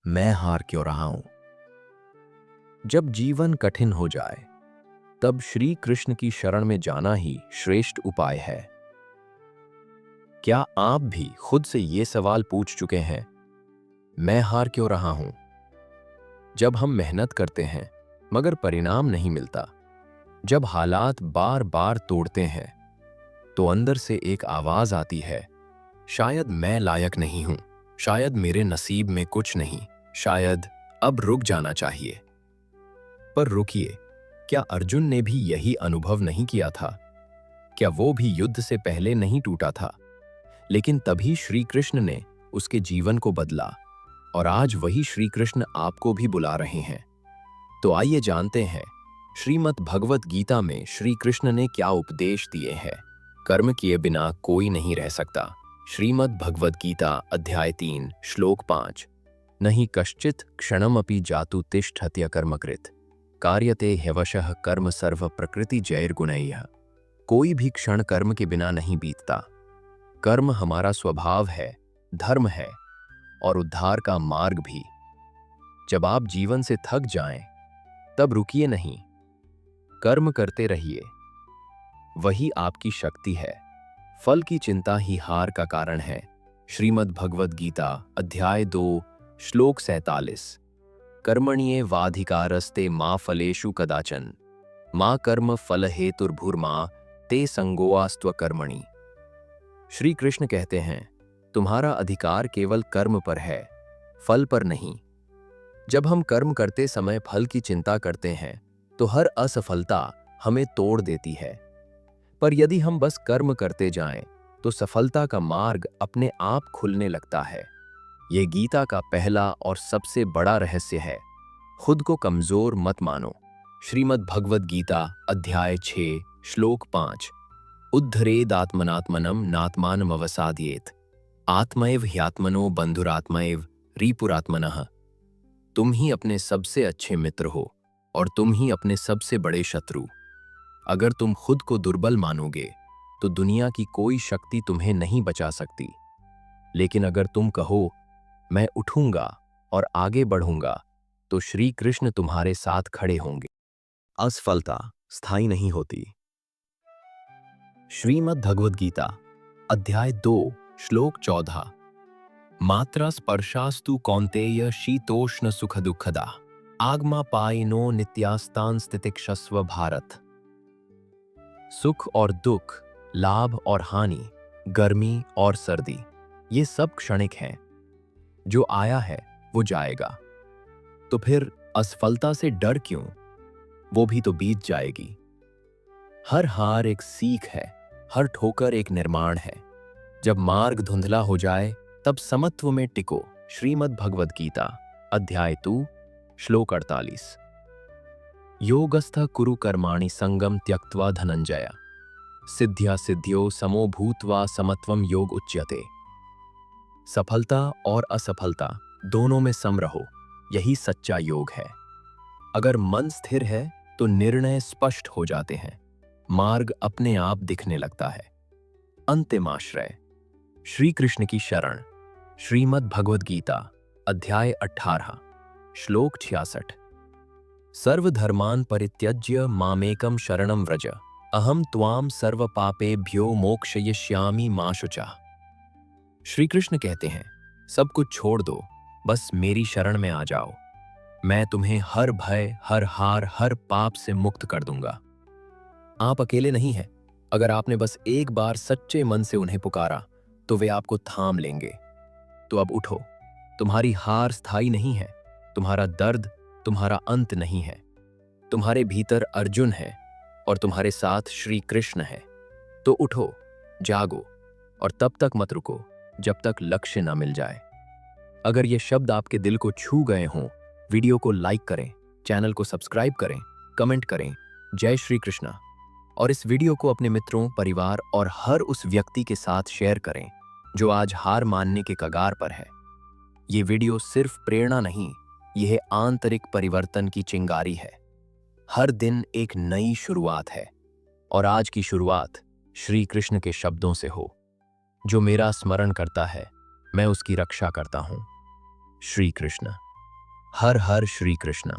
मैं हार क्यों रहा हूं? जब जीवन कठिन हो जाए, तब श्री कृष्ण की शरण में जाना ही श्रेष्ठ उपाय है। क्या आप भी खुद से ये सवाल पूछ चुके हैं, मैं हार क्यों रहा हूं? जब हम मेहनत करते हैं मगर परिणाम नहीं मिलता, जब हालात बार बार तोड़ते हैं, तो अंदर से एक आवाज आती है, शायद मैं लायक नहीं हूं, शायद मेरे नसीब में कुछ नहीं, शायद अब रुक जाना चाहिए। पर रुकिए, क्या अर्जुन ने भी यही अनुभव नहीं किया था? क्या वो भी युद्ध से पहले नहीं टूटा था? लेकिन तभी श्री कृष्ण ने उसके जीवन को बदला, और आज वही श्री कृष्ण आपको भी बुला रहे हैं। तो आइए जानते हैं, श्रीमद् भगवत गीता में श्री कृष्ण ने क्या उपदेश दिए हैं। कर्म किए बिना कोई नहीं रह सकता। श्रीमद् भगवत गीता अध्याय 3 श्लोक 5। नहि कश्चित् क्षणमपि जातु तिष्ठत्य कर्मकृत् कार्यते ह्यवशः कर्म सर्व प्रकृति जैर्गुणैः। कोई भी क्षण कर्म के बिना नहीं बीतता। कर्म हमारा स्वभाव है, धर्म है और उद्धार का मार्ग भी। जब आप जीवन से थक जाएं, तब रुकिए नहीं, कर्म करते रहिए। वही आपकी शक्ति है। फल की चिंता ही हार का कारण है। श्रीमद् भगवत गीता अध्याय 2 श्लोक 47। कर्मण्ये वाधिकारस्ते मा फलेषु कदाचन मा कर्म फल हेतुर्भुर्मा ते संगोआस्त्व कर्मणि। श्री कृष्ण कहते हैं, तुम्हारा अधिकार केवल कर्म पर है, फल पर नहीं। जब हम कर्म करते समय फल की चिंता करते हैं, तो हर असफलता हमें तोड़ देती है। पर यदि हम बस कर्म करते जाएं, तो सफलता का मार्ग अपने आप खुलने लगता है। ये गीता का पहला और सबसे बड़ा रहस्य है। खुद को कमजोर मत मानो। श्रीमद् भगवत गीता अध्याय 6 श्लोक 5। उद्धरेदात्मनात्मनम नात्मानम अवसादयेत आत्मैव ह्यात्मनो बंधुरात्मैव रिपुरात्मनः। तुम ही अपने सबसे अच्छे मित्र हो और तुम ही अपने सबसे बड़े शत्रु। अगर तुम खुद को दुर्बल मानोगे, तो दुनिया की कोई शक्ति तुम्हें नहीं बचा सकती। लेकिन अगर तुम कहो, मैं उठूंगा और आगे बढ़ूंगा, तो श्री कृष्ण तुम्हारे साथ खड़े होंगे। असफलता स्थायी नहीं होती। श्रीमद् भगवद गीता अध्याय 2 श्लोक 14। मात्रा स्पर्शास्तु कौन्तेय शीतोष्ण सुख दुखदा आगमा पायिनो नित्यास्तान स्थितिक्षस्व भारत। सुख और दुख, लाभ और हानि, गर्मी और सर्दी, ये सब क्षणिक हैं। जो आया है वो जाएगा। तो फिर असफलता से डर क्यों? वो भी तो बीत जाएगी। हर हार एक सीख है, हर ठोकर एक निर्माण है। जब मार्ग धुंधला हो जाए, तब समत्व में टिको। श्रीमद् भगवद गीता अध्याय 2 श्लोक 48। योगस्थ कुरु कर्माणि संगम त्यक्त्वा धनंजय सिद्ध्या सिद्ध्यो समो भूत्वा समत्वम योग उच्यते। सफलता और असफलता दोनों में सम रहो, यही सच्चा योग है। अगर मन स्थिर है तो निर्णय स्पष्ट हो जाते हैं, मार्ग अपने आप दिखने लगता है। अंतिम आश्रय श्री कृष्ण की शरण। श्रीमद् भगवद गीता अध्याय 18 श्लोक 66। सर्वधर्मान् परित्यज्य मामेकं शरणं व्रज अहम त्वाम सर्व पापेभ्यो मोक्षयिष्यामि मा शुचः। श्री कृष्ण कहते हैं, सब कुछ छोड़ दो, बस मेरी शरण में आ जाओ। मैं तुम्हें हर भय, हर हार, हर पाप से मुक्त कर दूंगा। आप अकेले नहीं हैं। अगर आपने बस एक बार सच्चे मन से उन्हें पुकारा, तो वे आपको थाम लेंगे। तो अब उठो। तुम्हारी हार स्थायी नहीं है, तुम्हारा दर्द तुम्हारा अंत नहीं है। तुम्हारे भीतर अर्जुन है और तुम्हारे साथ श्री कृष्ण है। तो उठो, जागो और तब तक मत रुको जब तक लक्ष्य ना मिल जाए। अगर ये शब्द आपके दिल को छू गए हों, वीडियो को लाइक करें, चैनल को सब्सक्राइब करें, कमेंट करें, जय श्री कृष्णा। और इस वीडियो को अपने मित्रों, परिवार और हर उस व्यक्ति के साथ शेयर करें जो आज हार मानने के कगार पर है। ये वीडियो सिर्फ प्रेरणा नहीं, यह आंतरिक परिवर्तन की चिंगारी है। हर दिन एक नई शुरुआत है, और आज की शुरुआत श्री कृष्ण के शब्दों से हो, जो मेरा स्मरण करता है, मैं उसकी रक्षा करता हूं। श्री कृष्ण। हर हर श्री कृष्ण।